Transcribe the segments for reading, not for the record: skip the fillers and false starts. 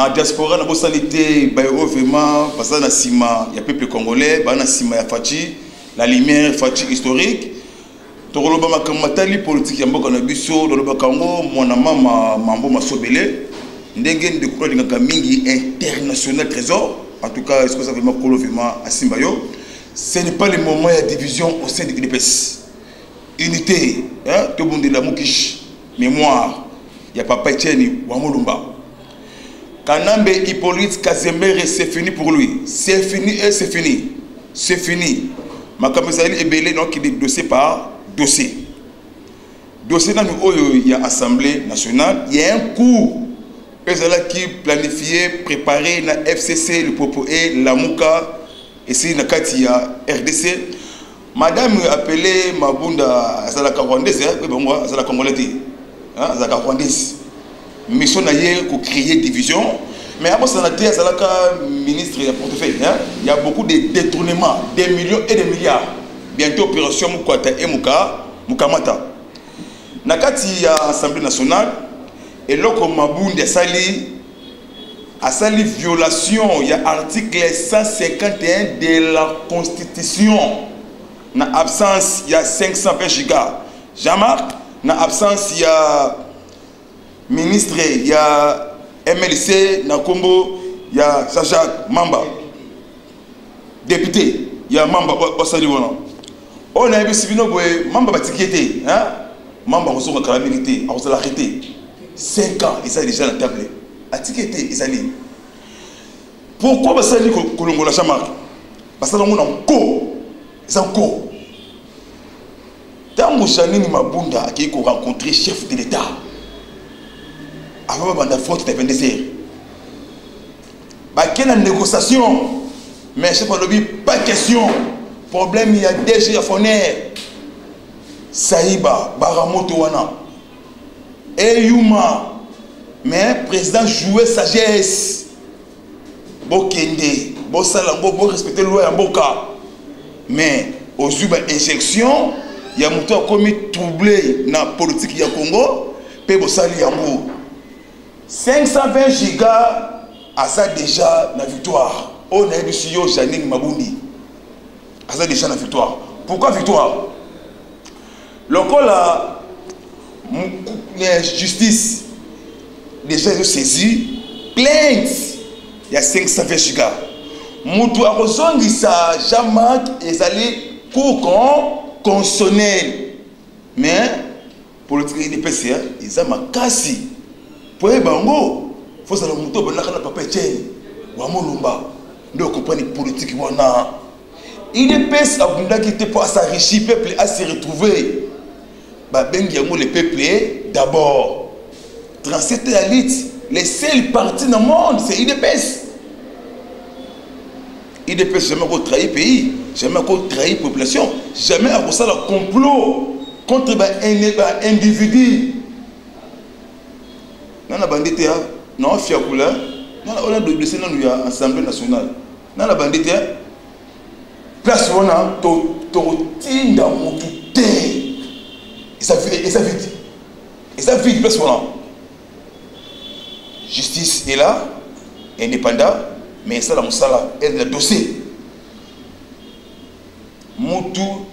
na diaspora na bosalité vraiment parce que na sima ya peuple congolais ba na sima ya Fachi la lumière Fachi historique to koloba makamatali politique ya mboka na biso do bakango mwana mama mambo masobele ndenge ndekura lingaka mingi international trésor en tout cas est-ce que ça vraiment kolo vraiment asimba yo ce n'est pas le moment de division au sein de l'UDPS unité hein to bundela mukish mémoire ya papa Etienne wa Mulumba Kanambe Hippolyte Kazemere, c'est fini pour lui. C'est fini et c'est fini. C'est fini. Ma camisole est belée, donc il est dossier par dossier. Dossier dans il y a Assemblée nationale, il y a un cours. Eux qui planifié, préparé la FCC, le Popoé, la Mouka, et c'est la Katia RDC. Madame appelée Mabunda Azalaka Rwandaise, Azalaka Congolais, Azalaka Rwandaise. Mission pour créer division, mais après ça a ministre de portefeuille. Il y a beaucoup de détournements, des millions et des milliards. Bientôt opération Mukwata et Mukamata. Nakati ya Assemblée nationale et là comme Mabunda a sali violation il y a article 151 de la Constitution. Na absence il y a 520 gigas. Jean-Marc, na absence il y a ministre, il y a MLC, Nakombo, il y a Sajak Mamba. Député, il y a Mamba Osaliwana. On a vu si Mamba Batikete, hein? Mamba Rosso Calamité, on l'a arrêté. 5 ans, il s'est déjà la table. Atikete, il s'est dit. Pourquoi Basali Kolongo la Chamarque? Parce que nous avons un co. C'est un co. Tant que Janine Mabunda qui a rencontré chef de l'État. Avant de faute de 22 heures. Il y a une négociation, mais je ne pas question. Problème, il y a déjà Foner, Saïba, Baramoto Wana, et Yuma. Mais le président jouait sagesse. Bokende, Bosalambo, Bo respecter la loi en Boka. Mais aux injection, il y a un moteur commis troublé dans la politique du Congo, et Bosali Yambo. 520 gigas à ça déjà la victoire. On a eu sur Janine Mabundi. À ça déjà la victoire. Pourquoi victoire? Le col la justice déjà saisi plainte. Il y a 520 gigas. Moutou a rejoint ça Jean-Marc et allé cour constitutionnel. Mais pour le travail des PC, ils ont ma casse. Pour les bango, il faut que les gens aient papa Etienne ou Mulumba. Nous comprenons les politiques. Il est pèse à Bunda qui était pour s'enrichir, le peuple à se retrouver. Le peuple d'abord. 37 élites, les seuls partis dans le monde, c'est IDPS. IDPS jamais trahi le pays, jamais trahi la population, jamais a un complot contre un individu. Dans la bandite, non, fiacoula, on a blessé dans l'Assemblée nationale. Dans la bandite, place où on a totinda moutouté. Et ça vite. Et ça vite, place où on a. Justice est là, indépendant, mais ça, la moussala, est le dossier. Moutou,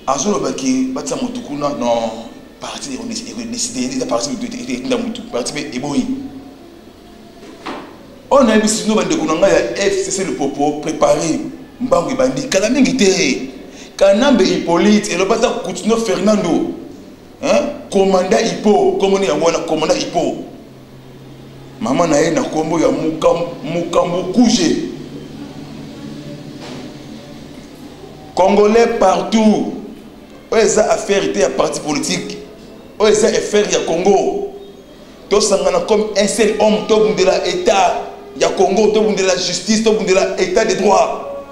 à ce moment-là, Batsa Moutoukuna, non. Parti on décidé de partir de Moutou, parti Eboyi. On a vu si nous avons FCC le Popo préparé Mbangu Bandi, Kalamingité, Kanambe Hippolyte et le bâtard Coutinho Fernando, commandant Hippo, commandant Hippo. Maman n'a pas combo ya Mukambo Koujé. Congolais partout, ils ont affaire à parti politique. Ils ont affaire à Congo. Tous sont comme un seul homme, tout de l'État, il y a Congo, tout de la justice, tout de l'État de droit.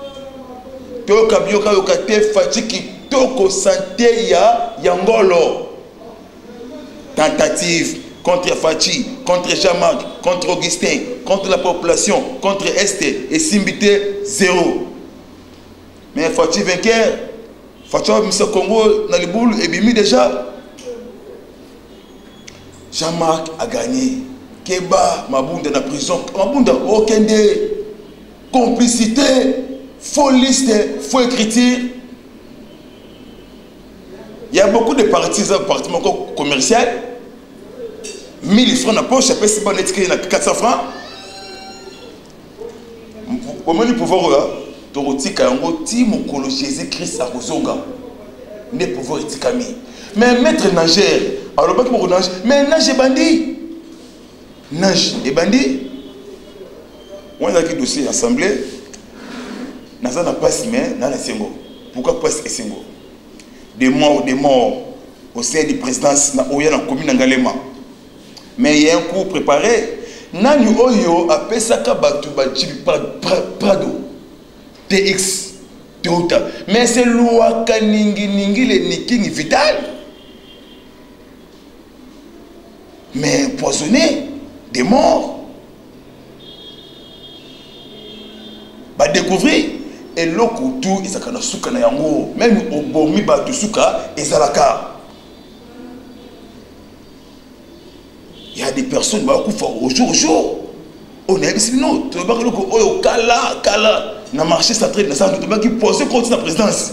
Tout kabioka yokate fatiki, tout santé ya Yangolo. Tentative contre Fachi, contre Jean-Marc, contre Augustin, contre la population, contre Este et Simbité, zéro. Mais Fachi vainqueur, Fachi a Congo dans les boules et bimi déjà. Jean-Marc a gagné. Keba Mabunda na prison. Mabunda aucun des complicité, faux liste, faux écriture. Il y a beaucoup de partisans commerciaux. 1000 francs dans la poche, après c'est pas net 400 francs. Au moins, le pouvoir, Torotika, Mokolo, Jésus-Christ, à Rosonga, ne pouvoir être kami. Mais maître nageur, alors pas que nage, mais nage et bandit. Nage et bandit. On a un dossier assemblée. Naza n'a pas mais n'a la Sengo. Pourquoi pas Sengo? Des morts au sein de la présidence, na Oya na commune Ngalema. Mais il y a un coup préparé. Nani Oyo a pesaka batu bajibi Prado TX Toyota. Mais c'est loi kaningi le niking vital. Mais poisonné, des morts. Bah découvrir et l'autre tout ils akana suka na yango même au bomi ba tu suka ezalaka. Il y a des personnes qui font au jour. On est ici, non. Tu vas voir que Kala, na marché ça traite, ça tu vas qui pose contre la présidence.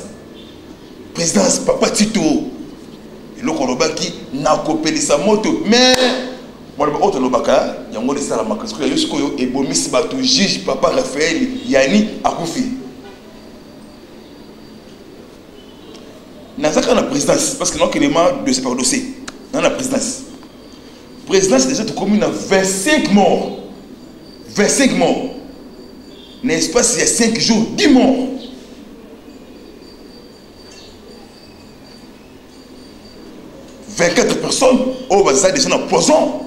Présidence, papa Tito. Et le Koroba qui n'a coupé sa moto. Mais, moi, le autre Lobaka, il y a un mot de ça la marque. Parce que Yosko et Bomis Batou, juge, papa Raphaël, Yani, Akoufi. N'a pas la présidence, parce que nous avons de séparer dossier. Dans la présidence. Présidence déjà de commune a 25 morts. 25 morts. N'est-ce pas s'il y a 5 jours, 10 morts. « 24 personnes, oh, bah, ça déjà dans le poison.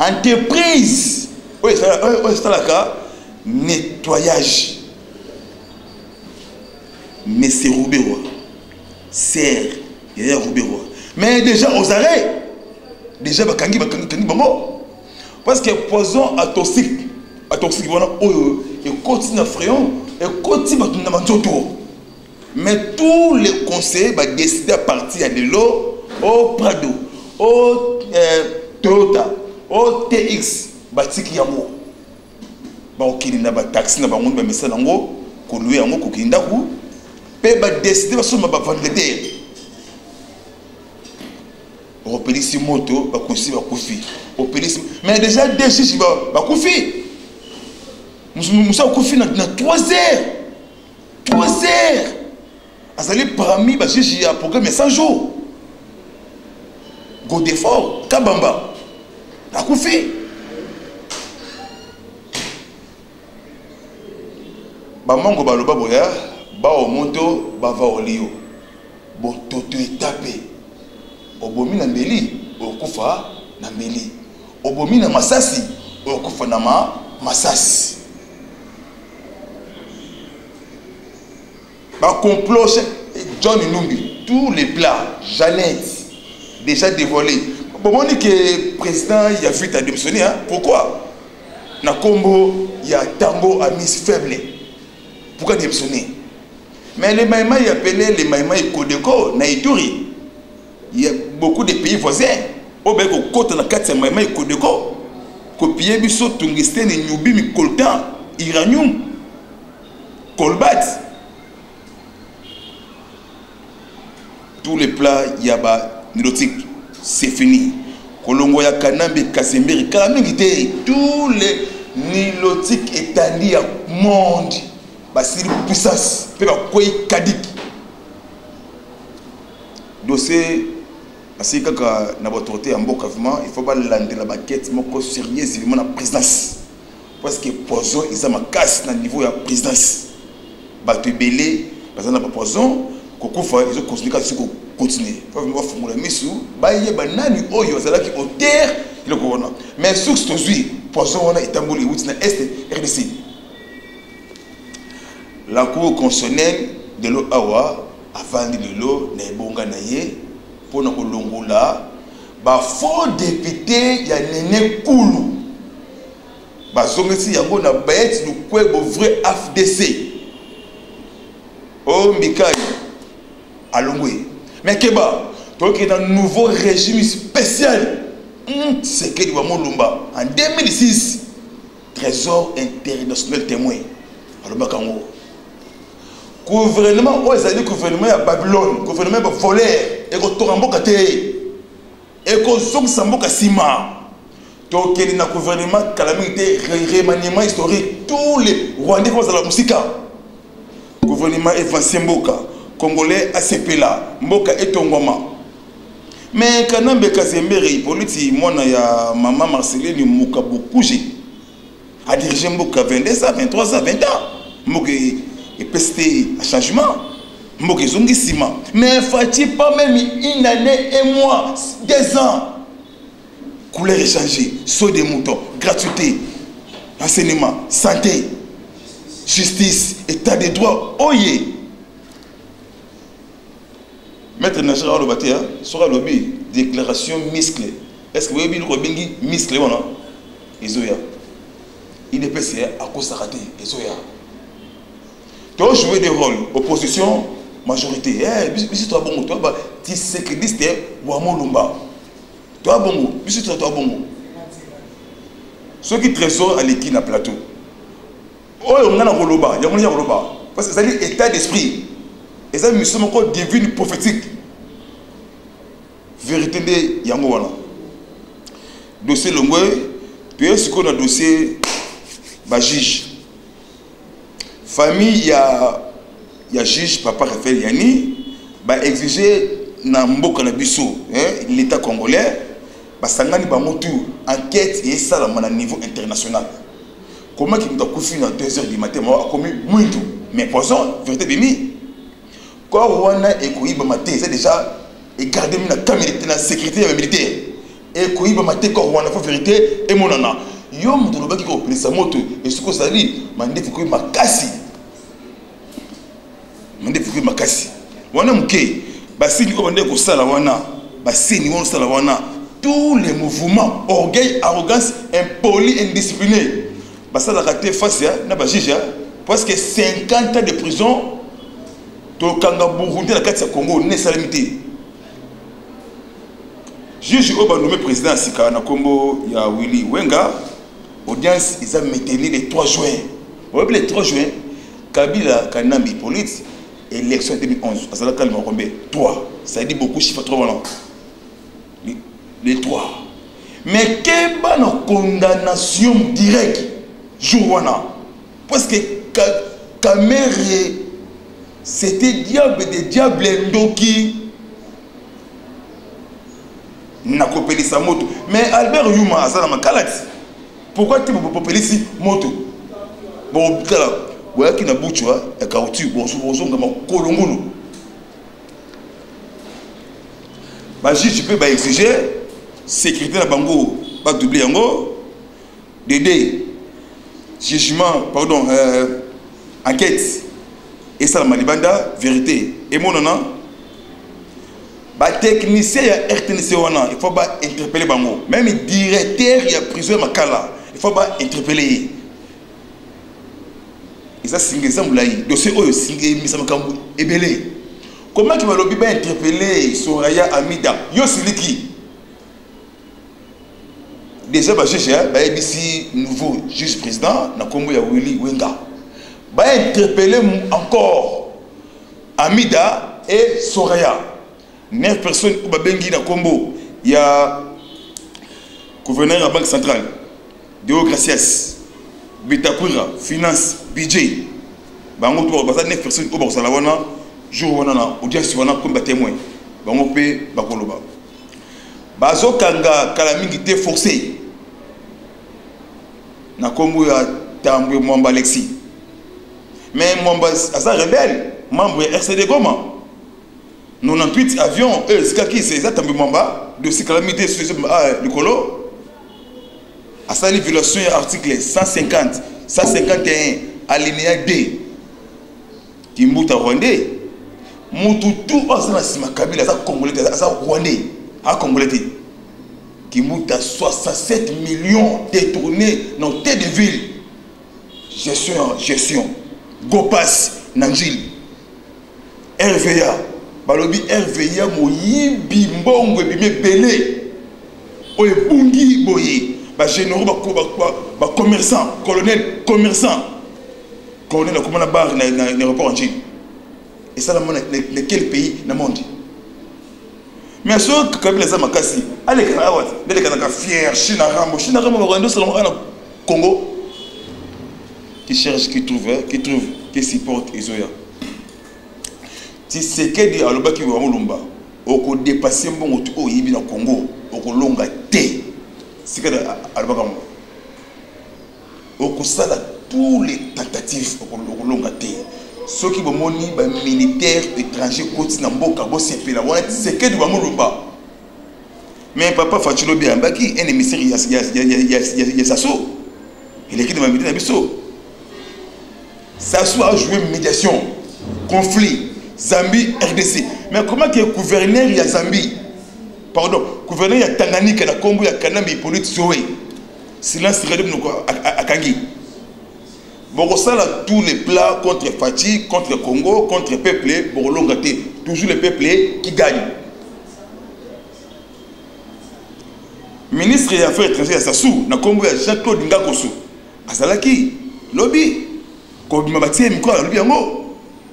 Entreprise, oui, c'est là cas, nettoyage. Mais c'est Roubérois. Serre, il y a Roubérois. Mais déjà aux arrêts. Déjà bakangi bango parce que poison à toxique voilà et continue fréon et continue na manzoto mais tous les conseillers va décider à partir de l'eau au Prado au Toyota au TX batiki yango ba okili na ba taxi na bango ba message nango ko louer yango ko kinda ku pe ba décider ba soma ba vendeur. Opélissi moto, ba konsi ba koufi. Opélissi, mais déjà deux chichi ba koufi. Moussa koufi na 3 heures. 3 heures. Azali parmi ba chichi a programme 100 jours. Godefort, Kabamba. Na koufi. Ba mango ba loba boya, ba o moto, ba va o lio. Bo toto etapé. Obomi na mbeli okufa na mbeli obomi na masasi okufa na masasi ba complot John Numbi tous les plats Jeannette déjà dévoilé bon on dit que président il a vu ta démissionner hein pourquoi na combo il y a Tango à Miss faible pourquoi démissionner mais les maïma il appelé les maïma Kodeko na Ituri. Il y a beaucoup de pays voisins. Au bec au côté de la carte, c'est maïma et Kodeko. Copier biso tungstène et nyubi mi coltan, iranium, colbat. Tous les plats yaba nilotique, c'est fini. Kolongo ya kanambe kasemberi, kalamingité, tous les nilotiques étendus au monde. Basili puissance, pe ba koy kadik. Dossier parce que quand na autorité en bokavement il faut pas lander la baquette moko sérieuse évidemment la présidence parce que poison ils ont ma casse na niveau ya présidence bato belé parce que na poison kokufa ils ont continué à continuer faut me formula misu ba yeba nani oyo zala ki hauteur le corona mais source tozui poison on a itamboli wuti na est RDC la cour constitutionnelle de l'eau awa avant de l'eau na ebonga na ye pour na kolongola ba faux député ya Nene Kulu ba zongesi yango na bayet lu kwebo vrai FDC o Mbikai alongwe mais keba donc il y a un nouveau régime spécial c'est que Lumba en 2006 Trésor international témoin alors Kango gouvernement où est gouvernement à Babylone gouvernement voleur et ko toramboka te et ko somsamboka sima donc il y a un gouvernement calamité remaniement historique tous les Rwandais vont à la musique gouvernement Evancien Mboka congolais ACP là Mboka et Tongoma mais quand on a Kazembere politique moi ya maman Marceline Mouka Bokuji a dirigé Mboka 22 ans 23 ans 20 ans Mboka et pesté à changement Mboka zongi sima mais faut-il pas même une année et mois 2 ans couleur échangée saut des moutons gratuité enseignement santé justice état de droit oye Maître National Lobaté sera lobby déclaration musclée. Est-ce que vous avez vu le Robingi musclé ou non? Isoya. Il est passé à cause de raté. Isoya. Tu as joué des rôles. Opposition, majorité. Eh, toi bon, toi tu sais que c'était Wamo Lumba. Toi bon, toi bon. Ceux qui trésor à l'équipe na plateau. Oh, on a un roloba, il y a un roloba. Parce que ça dit état d'esprit. Et ça, nous sommes encore divine prophétique. Vérité de Yango wana. Dossier Longwe, tu es ce qu'on a dossier juge. Famille, il y a juge, papa Raphaël Yani, exiger na mboka na biso, l'État congolais, sangani ba motu enquête et ça à niveau international. Comment qu'il nous a couffé à 2 h du matin, moi, commis muito, mais poison, vérité de mi. Quand Rwanda et Kouiba Maté, c'est déjà gardé la caméra de la sécurité militaire. Et Kouiba Maté, quand Rwanda fait vérité, et mon nana. Yom de l'obaki qui a pris sa moto, et ce que ça dit, Mandé Foukoui Makassi. Mandé Foukoui Makassi. Wana Mouké, Bassini Obande Kosala Wana, Bassini Wonsala Wana, tous les mouvements, orgueil, arrogance, impoli, indiscipliné. Bassala Kate face à Nabajija, parce que 50 ans de prison. Tokanga Burundi la carte Congo ne salamité. Juge Oba nommé président Sika na Congo ya Willy Wenga. Audience ils ont maintenu le 3 juin. Vous voyez le 3 juin Kabila Kanambi police élection 2011 Azala Kalma Rombe 3. Ça dit beaucoup chiffre 3 voilà. Les 3. Mais quelle bonne condamnation directe Jouana parce que Kamere c'était diable des diables ndoki na kopeli sa moto mais Albert Yuma azala makalati pourquoi tu peux popeli si moto bon kala ouais qui na buchwa e kauti bonzo ngama kolongolo ba juge peut ba exiger sécurité na bango pas doubler yango dédé jugement pardon enquête. Et ça, la Malibanda, vérité. Et mon nom, les techniciens de RTNC, il faut pas interpeller Bango. Même le directeur, il y a prison Makala. Il faut pas interpeller. Et ça, c'est un dossier où il y a un dossier. Comment tu vas interpeller Soraya Amida? Yo Siliki. Déjà, le nouveau juge président, na Congo ya Willy Wenga. Interpeller encore Amida et Soraya. 9 personnes au Babengi na Combo. Il y a gouverneur de la Banque centrale, Deo Gracias, Bitakura, Finance, budget. Bango to 9 personnes au Barcelona, jour wana audience wana comme témoin. Bango pe bakoloba. Bazo kanga kalamingi te forcé. Na Combo ya Tambwe Mwamba Alexis. Mais Mwamba asa rebelle, membre RCD Goma. 98 avions, c'est ça Tambwe Mwamba, dossier calamité sur le colo. Asa li violation de l'article 150, 151, alinéa D. Kimbuta Rwandais. Moutou asa sima Kabila asa Congolais, asa Rwandais, a Congolais. Kimbuta 67 millions détournés dans tête de ville. Gestion. Gopas, Nanjil. RVA. Balobi RVA, Moyibi, Mbongo, Bime Belé. oyo bungi boye ba généraux ba commerçant colonel commerçant colonel a comment na bar na aéroport en Chine et ça dans quel pays dans le monde mais ce que Kabila za makasi allez kana wat dele kana fier Chine Rambo ba ndo salama na Congo qui cherche qui trouve qui supporte Izoya si c'est que dit aloba ki wa mulumba oko dépasser mbongo tu o yibi na Congo oko longa té c'est que aloba ka oko sala tous les tentatives oko longa té ceux qui bomoni ba militaire étranger côté na mboka bo sepela wana c'est que dit wa mulumba mais papa Fatilo bien baki un émissaire ya Sasso il est qui de ma militaire na biso Sasso a joué médiation conflit Zambie, RDC. Mais comment que le gouverneur de Zambie, pardon, le gouverneur de Tanganyika, la Congo, la Kanambi, politique Zoé, silence à Kangi. Bon, ça là, tous les plats contre Fati, contre le Congo, contre le peuple, pour l'ongate, toujours le peuple qui gagne. Ministre des Affaires étrangères, Sassou, na Congo, il y a Jean-Claude Ngakoso. Azalaki, lobby, quand il m'a battu, micro, lobby en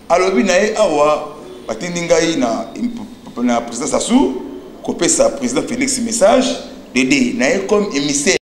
alobi na ye awa batindi ngai na président Sassou kopesa président Félix message de na ye comme émissaire